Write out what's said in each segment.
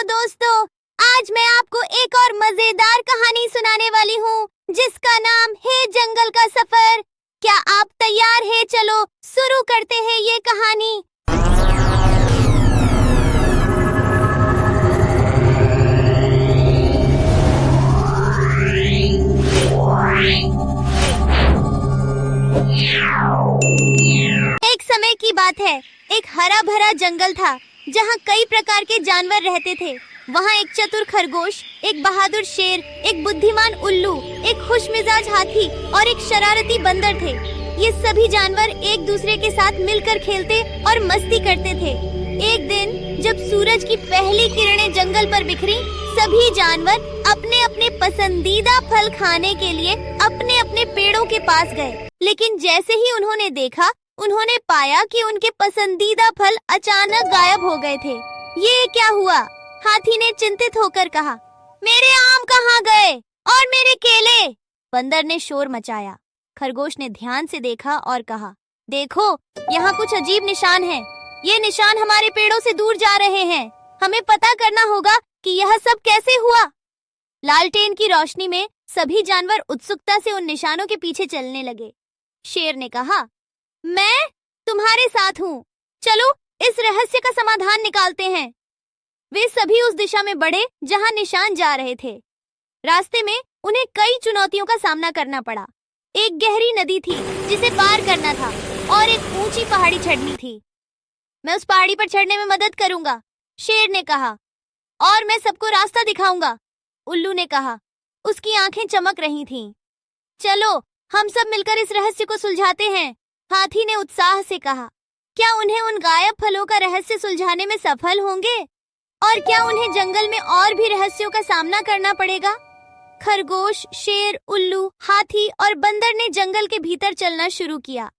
दोस्तों, आज मैं आपको एक और मजेदार कहानी सुनाने वाली हूँ जिसका नाम है जंगल का सफर। क्या आप तैयार हैं? चलो शुरू करते हैं ये कहानी। एक समय की बात है, एक हरा भरा जंगल था जहाँ कई प्रकार के जानवर रहते थे। वहाँ एक चतुर खरगोश, एक बहादुर शेर, एक बुद्धिमान उल्लू, एक खुशमिजाज हाथी और एक शरारती बंदर थे। ये सभी जानवर एक दूसरे के साथ मिलकर खेलते और मस्ती करते थे। एक दिन जब सूरज की पहली किरणें जंगल पर बिखरी, सभी जानवर अपने अपने पसंदीदा फल खाने के लिए अपने अपने पेड़ों के पास गए। लेकिन जैसे ही उन्होंने देखा, उन्होंने पाया कि उनके पसंदीदा फल अचानक गायब हो गए थे। ये क्या हुआ? हाथी ने चिंतित होकर कहा, मेरे आम कहाँ गए और मेरे केले? बंदर ने शोर मचाया। खरगोश ने ध्यान से देखा और कहा, देखो, यहाँ कुछ अजीब निशान हैं। ये निशान हमारे पेड़ों से दूर जा रहे हैं। हमें पता करना होगा कि यह सब कैसे हुआ। लालटेन की रोशनी में सभी जानवर उत्सुकता से उन निशानों के पीछे चलने लगे। शेर ने कहा, मैं तुम्हारे साथ हूँ। चलो इस रहस्य का समाधान निकालते हैं। वे सभी उस दिशा में बढ़े जहाँ निशान जा रहे थे। रास्ते में उन्हें कई चुनौतियों का सामना करना पड़ा। एक गहरी नदी थी जिसे पार करना था और एक ऊंची पहाड़ी चढ़नी थी। मैं उस पहाड़ी पर चढ़ने में मदद करूंगा, शेर ने कहा, और मैं सबको रास्ता दिखाऊंगा, उल्लू ने कहा। उसकी आंखें चमक रही थीं। चलो हम सब मिलकर इस रहस्य को सुलझाते हैं, हाथी ने उत्साह से कहा। क्या उन्हें उन गायब फलों का रहस्य सुलझाने में सफल होंगे? और क्या उन्हें जंगल में और भी रहस्यों का सामना करना पड़ेगा? खरगोश, शेर, उल्लू, हाथी और बंदर ने जंगल के भीतर चलना शुरू किया।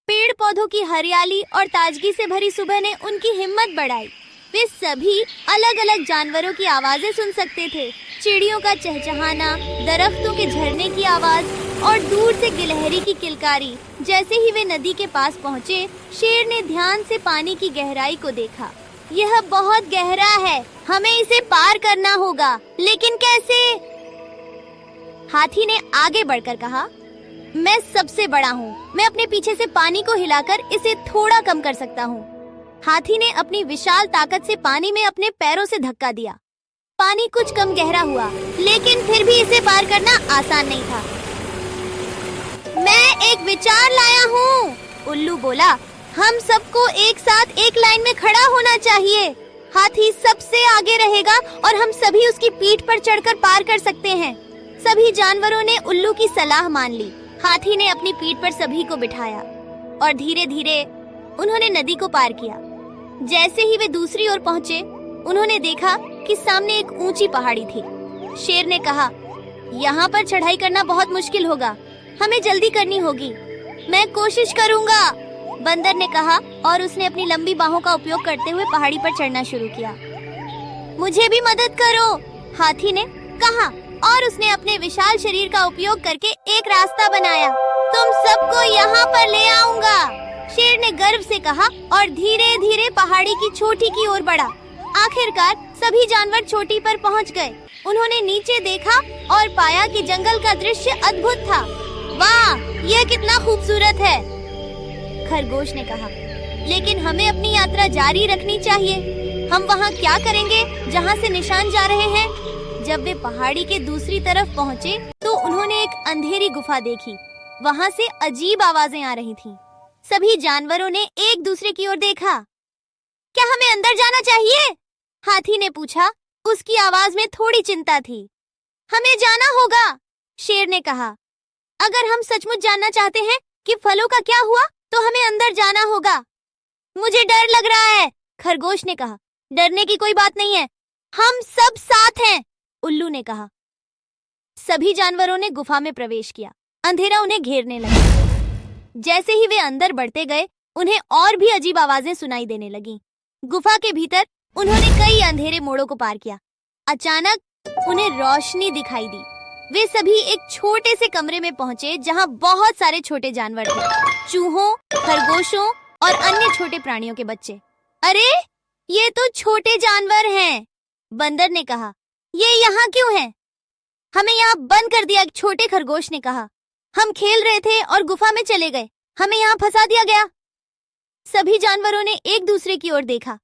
पेड़ पौधों की हरियाली और ताजगी से भरी सुबह ने उनकी हिम्मत बढ़ाई। वे सभी अलग अलग जानवरों की आवाजें सुन सकते थे। चिड़ियों का चहचहाना, दरख्तों के झरने की आवाज और दूर से गिलहरी की किलकारी। जैसे ही वे नदी के पास पहुंचे, शेर ने ध्यान से पानी की गहराई को देखा। यह बहुत गहरा है, हमें इसे पार करना होगा, लेकिन कैसे? हाथी ने आगे बढ़कर कहा, मैं सबसे बड़ा हूँ। मैं अपने पीछे से पानी को हिलाकर इसे थोड़ा कम कर सकता हूँ। हाथी ने अपनी विशाल ताकत से पानी में अपने पैरों से धक्का दिया। पानी कुछ कम गहरा हुआ, लेकिन फिर भी इसे पार करना आसान नहीं था। मैं एक विचार लाया हूँ, उल्लू बोला। हम सबको एक साथ एक लाइन में खड़ा होना चाहिए। हाथी सबसे आगे रहेगा और हम सभी उसकी पीठ पर चढ़कर पार कर सकते हैं। सभी जानवरों ने उल्लू की सलाह मान ली। हाथी ने अपनी पीठ पर सभी को बिठाया और धीरे धीरे उन्होंने नदी को पार किया। जैसे ही वे दूसरी ओर पहुंचे, उन्होंने देखा कि सामने एक ऊंची पहाड़ी थी। शेर ने कहा, यहाँ पर चढ़ाई करना बहुत मुश्किल होगा, हमें जल्दी करनी होगी। मैं कोशिश करूँगा, बंदर ने कहा और उसने अपनी लंबी बाहों का उपयोग करते हुए पहाड़ी पर चढ़ना शुरू किया। मुझे भी मदद करो, हाथी ने कहा और उसने अपने विशाल शरीर का उपयोग करके एक रास्ता बनाया। तुम सबको यहाँ पर ले आऊंगा, शेर ने गर्व से कहा और धीरे धीरे पहाड़ी की चोटी की ओर बढ़ा। आखिरकार सभी जानवर चोटी पर पहुँच गए। उन्होंने नीचे देखा और पाया कि जंगल का दृश्य अद्भुत था। वाह, यह कितना खूबसूरत है, खरगोश ने कहा। लेकिन हमें अपनी यात्रा जारी रखनी चाहिए। हम वहाँ क्या करेंगे जहाँ से निशान जा रहे हैं? जब वे पहाड़ी के दूसरी तरफ पहुँचे तो उन्होंने एक अंधेरी गुफा देखी। वहाँ से अजीब आवाजें आ रही थीं। सभी जानवरों ने एक दूसरे की ओर देखा। क्या हमें अंदर जाना चाहिए? हाथी ने पूछा। उसकी आवाज में थोड़ी चिंता थी। हमें जाना होगा, शेर ने कहा। अगर हम सचमुच जानना चाहते हैं कि फलों का क्या हुआ, तो हमें अंदर जाना होगा। मुझे डर लग रहा है, खरगोश ने कहा। डरने की कोई बात नहीं है, हम सब साथ हैं, उल्लू ने कहा। सभी जानवरों ने गुफा में प्रवेश किया। अंधेरा उन्हें घेरने लगा। जैसे ही वे अंदर बढ़ते गए, उन्हें और भी अजीब आवाजें सुनाई देने लगीं। गुफा के भीतर उन्होंने कई अंधेरे मोड़ों को पार किया। अचानक उन्हें रोशनी दिखाई दी। वे सभी एक छोटे से कमरे में पहुंचे जहां बहुत सारे छोटे जानवर थे, चूहों, खरगोशों और अन्य छोटे प्राणियों के बच्चे। अरे, ये तो छोटे जानवर हैं, बंदर ने कहा, ये यहाँ क्यों है? हमें यहाँ बंद कर दिया। छोटे खरगोश ने कहा, हम खेल रहे थे और गुफा में चले गए, हमें यहाँ फंसा दिया गया। सभी जानवरों ने एक दूसरे की ओर देखा।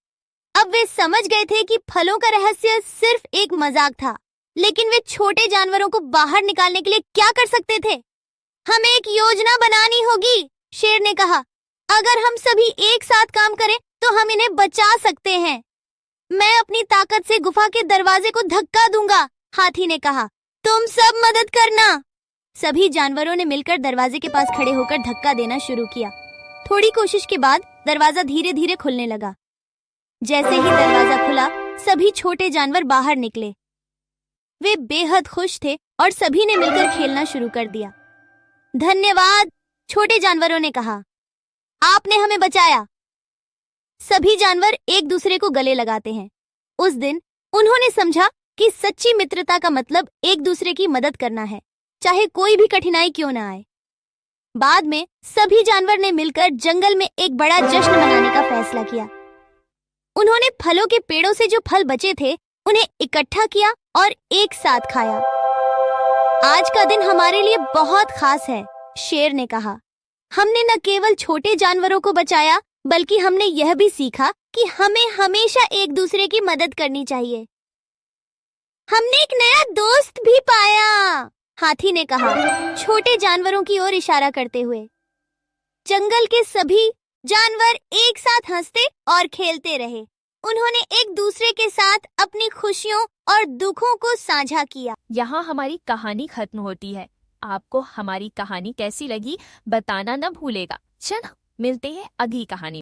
अब वे समझ गए थे कि फलों का रहस्य सिर्फ एक मजाक था, लेकिन वे छोटे जानवरों को बाहर निकालने के लिए क्या कर सकते थे? हमें एक योजना बनानी होगी, शेर ने कहा। अगर हम सभी एक साथ काम करें तो हम इन्हें बचा सकते हैं। मैं अपनी ताकत से गुफा के दरवाजे को धक्का दूंगा, हाथी ने कहा। तुम सब मदद करना। सभी जानवरों ने मिलकर दरवाजे के पास खड़े होकर धक्का देना शुरू किया। थोड़ी कोशिश के बाद दरवाजा धीरे धीरे खुलने लगा। जैसे ही दरवाजा खुला, सभी छोटे जानवर बाहर निकले। वे बेहद खुश थे और सभी ने मिलकर खेलना शुरू कर दिया। धन्यवाद, छोटे जानवरों ने कहा, आपने हमें बचाया। सभी जानवर एक दूसरे को गले लगाते हैं। उस दिन उन्होंने समझा कि सच्ची मित्रता का मतलब एक दूसरे की मदद करना है, चाहे कोई भी कठिनाई क्यों न आए। बाद में सभी जानवर ने मिलकर जंगल में एक बड़ा जश्न मनाने का फैसला किया। उन्होंने फलों के पेड़ों से जो फल बचे थे उन्हें इकट्ठा किया और एक साथ खाया। आज का दिन हमारे लिए बहुत खास है, शेर ने कहा। हमने न केवल छोटे जानवरों को बचाया, बल्कि हमने यह भी सीखा कि हमें हमेशा एक दूसरे की मदद करनी चाहिए। हमने एक नया दोस्त भी पाया, हाथी ने कहा, छोटे जानवरों की ओर इशारा करते हुए। जंगल के सभी जानवर एक साथ हंसते और खेलते रहे। उन्होंने एक दूसरे के साथ अपनी खुशियों और दुखों को साझा किया। यहाँ हमारी कहानी खत्म होती है। आपको हमारी कहानी कैसी लगी बताना न भूलेगा। चलो मिलते हैं अगली कहानी।